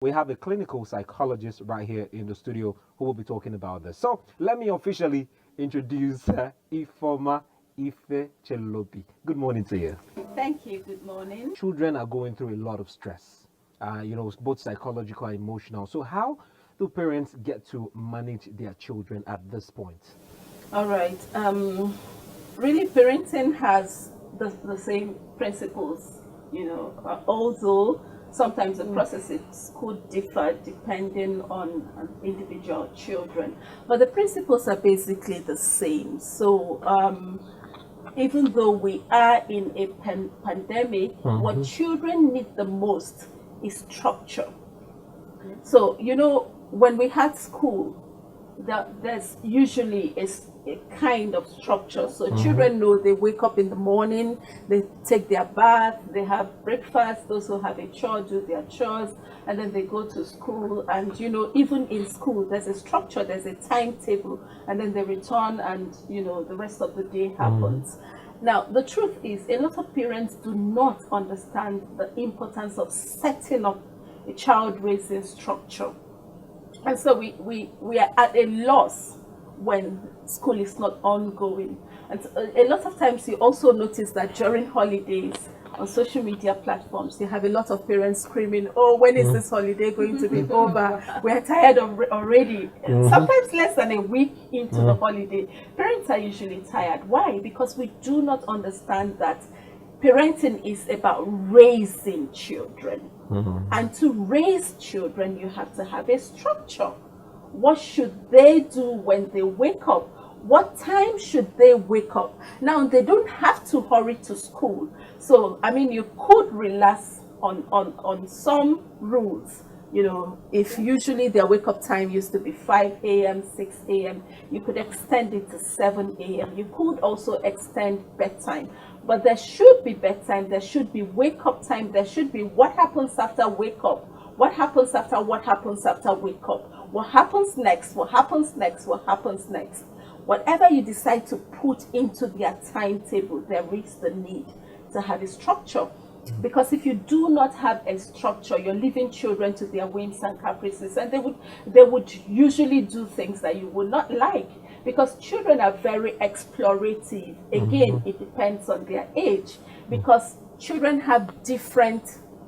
We have a clinical psychologist right here in the studio who will be talking about this. So let me officially introduce Ifeoma Ife Chelobi. Good morning to you. Thank you. Good morning. Children are going through a lot of stress, both psychological and emotional. So how do parents get to manage their children at this point? All right. Really, parenting has the same principles, although sometimes the processes could differ depending on individual children. But the principles are basically the same. So, even though we are in a pandemic, what children need the most is structure. So, when we had school, there's usually a kind of structure. So children know they wake up in the morning, they take their bath, they have breakfast, those who have a chore do their chores, and then they go to school. And even in school, there's a structure, there's a timetable, and then they return, and the rest of the day happens. Now, the truth is, a lot of parents do not understand the importance of setting up a child raising structure. And so we are at a loss when school is not ongoing. And a lot of times you also notice that during holidays on social media platforms, you have a lot of parents screaming, oh, when is this holiday going to be over? We're tired already. Sometimes less than a week into the holiday. Parents are usually tired. Why? Because we do not understand that parenting is about raising children. And to raise children, you have to have a structure. What should they do when they wake up? What time should they wake up? Now, they don't have to hurry to school. So, you could relax on some rules. If usually their wake up time used to be 5 a.m., 6 a.m., you could extend it to 7 a.m. You could also extend bedtime. But there should be bedtime, there should be wake up time, there should be what happens after wake up, what happens after wake up, what happens next, what happens next, what happens next. Whatever you decide to put into their timetable, there is the need to have a structure. Because if you do not have a structure, you're leaving children to their whims and caprices, and they would usually do things that you would not like, because children are very explorative. Again, it depends on their age, because children have different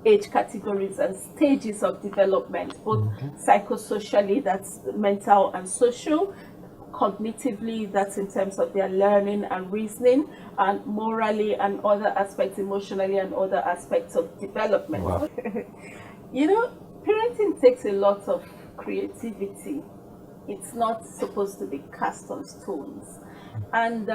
age categories and stages of development, both psychosocially, that's mental and social, cognitively, that's in terms of their learning and reasoning, and morally and other aspects, emotionally and other aspects of development. Wow. Parenting takes a lot of creativity. It's not supposed to be cast on stones. And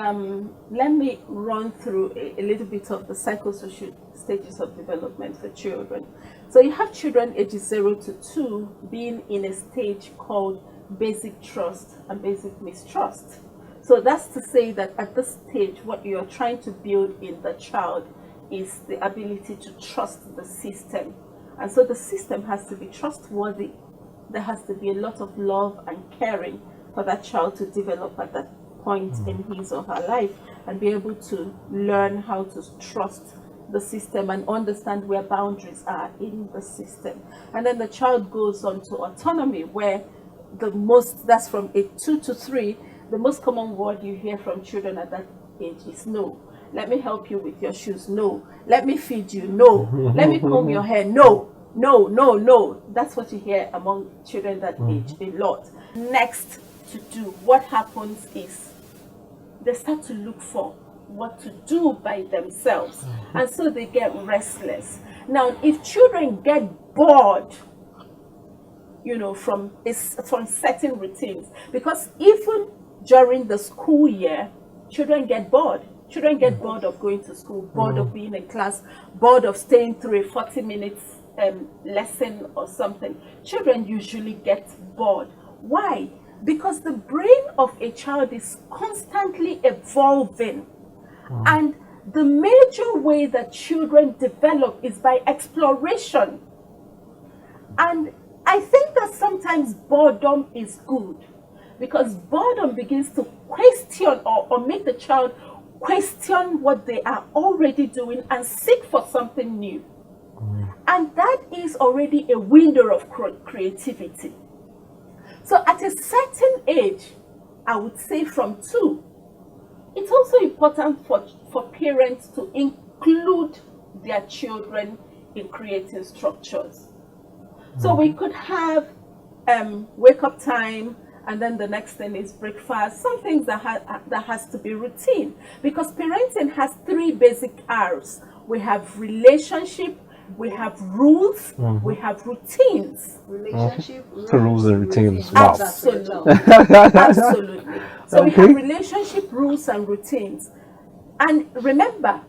let me run through a little bit of the psychosocial stages of development for children. So you have children ages 0 to 2 being in a stage called basic trust and basic mistrust. So that's to say that at this stage, what you're trying to build in the child is the ability to trust the system. And so the system has to be trustworthy. There has to be a lot of love and caring for that child to develop at that point in his or her life, and be able to learn how to trust the system and understand where boundaries are in the system. And then the child goes on to autonomy, where that's from age 2 to 3, the most common word you hear from children at that age is no. Let me help you with your shoes, no. Let me feed you, no. Let me comb your hair, no. No, no, no. That's what you hear among children that age a lot. Next to do, what happens is they start to look for what to do by themselves. And so they get restless. Now, if children get bored, from certain routines, because even during the school year, children get bored. Children get bored of going to school, bored of being in class, bored of staying through a 40 minutes lesson or something. Children usually get bored. Why? Because the brain of a child is constantly evolving. And the major way that children develop is by exploration. And I think that sometimes boredom is good, because boredom begins to question or make the child question what they are already doing and seek for something new. And that is already a window of creativity. So at a certain age, I would say from 2, it's also important for parents to include their children in creating structures. So we could have wake up time, and then the next thing is breakfast. Some things that has to be routine, because parenting has 3 basic R's. We have relationship, we have rules, we have routines. Relationship, Rules and routines. Wow. Absolutely. Absolutely. So we have relationship, rules, and routines. And remember,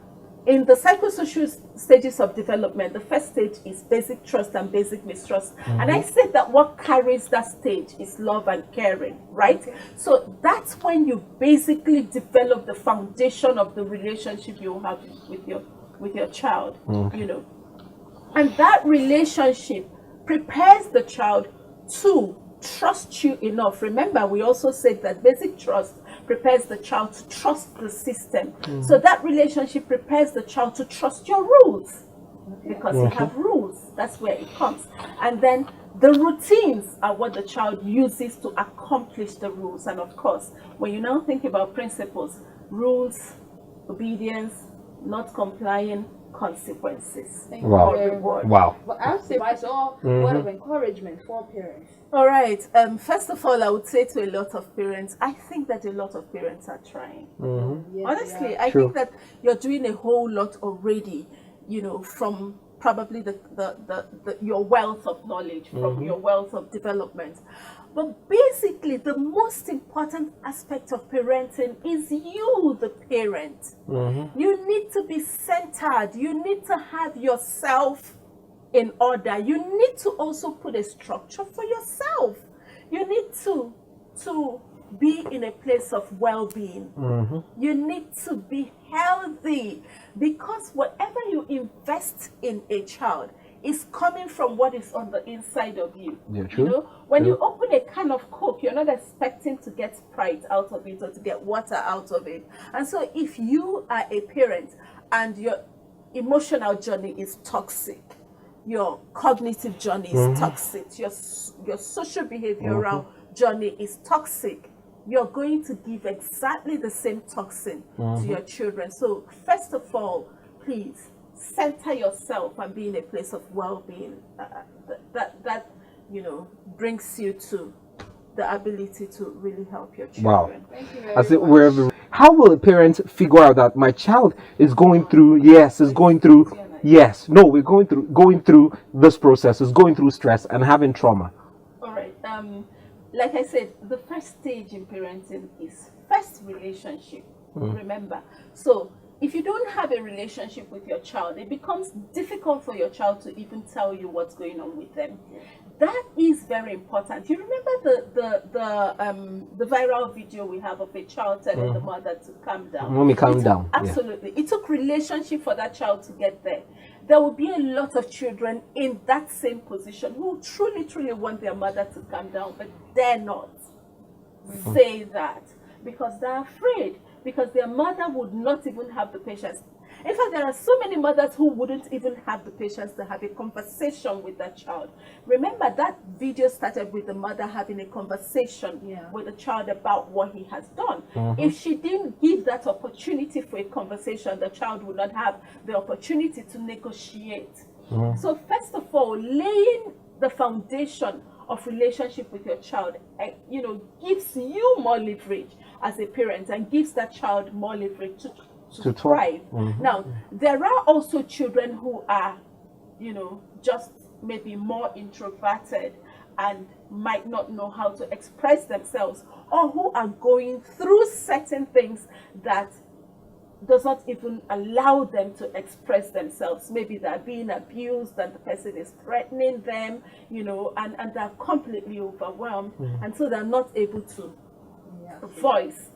in the psychosocial stages of development, the first stage is basic trust and basic mistrust. And I said that what carries that stage is love and caring, right? So that's when you basically develop the foundation of the relationship you have with your child, you know. And that relationship prepares the child to trust you enough. Remember, we also said that basic trust prepares the child to trust the system. So that relationship prepares the child to trust your rules, because you have rules. That's where it comes. And then the routines are what the child uses to accomplish the rules. And of course, when you now think about principles, rules, obedience, not complying, consequences. Wow. Reward. Wow. But I would say it's all word of encouragement for parents. All right. First of all, I would say to a lot of parents, I think that a lot of parents are trying. Yes, Honestly, I think that you're doing a whole lot already, you know, from probably your wealth of knowledge, from your wealth of development. But basically, the most important aspect of parenting is you, the parent. You need to be centered. You need to have yourself in order. You need to also put a structure for yourself. You need to be in a place of well-being. You need to be healthy, because whatever you invest in a child is coming from what is on the inside of you. Yeah, true. You know, when you open a can of Coke, you're not expecting to get Sprite out of it or to get water out of it. And so if you are a parent and your emotional journey is toxic, your cognitive journey is toxic, your social behavioral journey is toxic, you're going to give exactly the same toxin to your children. So first of all, please center yourself and be in a place of well-being. That you know, brings you to the ability to really help your children. Thank you very As it much. were, how will a parent figure out that my child is going through, we're going through this process, is going through stress and having trauma? All right. Like I said, the first stage in parenting is first relationship. Remember. So if you don't have a relationship with your child, it becomes difficult for your child to even tell you what's going on with them. That is very important. You remember the viral video we have of a child telling the mother to calm down. Mommy, calm down. Absolutely. It took relationship for that child to get there. There will be a lot of children in that same position who truly, truly want their mother to calm down, but dare not say that because they're afraid, because their mother would not even have the patience. In fact, there are so many mothers who wouldn't even have the patience to have a conversation with that child. Remember, that video started with the mother having a conversation with the child about what he has done. If she didn't give that opportunity for a conversation, the child would not have the opportunity to negotiate. So first of all, laying the foundation of relationship with your child, you know, gives you more leverage as a parent and gives that child more leverage to thrive. Now, there are also children who are, you know, just maybe more introverted and might not know how to express themselves, or who are going through certain things that does not even allow them to express themselves. Maybe they're being abused and the person is threatening them, you know, and they're completely overwhelmed, and so they're not able to voice.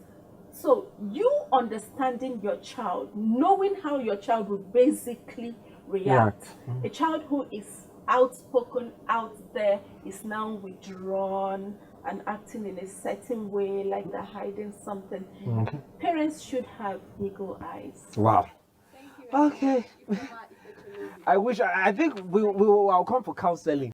So you understanding your child, knowing how your child will basically react. A child who is outspoken out there is now withdrawn and acting in a certain way, like they're hiding something. Parents should have eagle eyes. Wow. Thank you very Okay. much. I wish I think I'll come for counseling.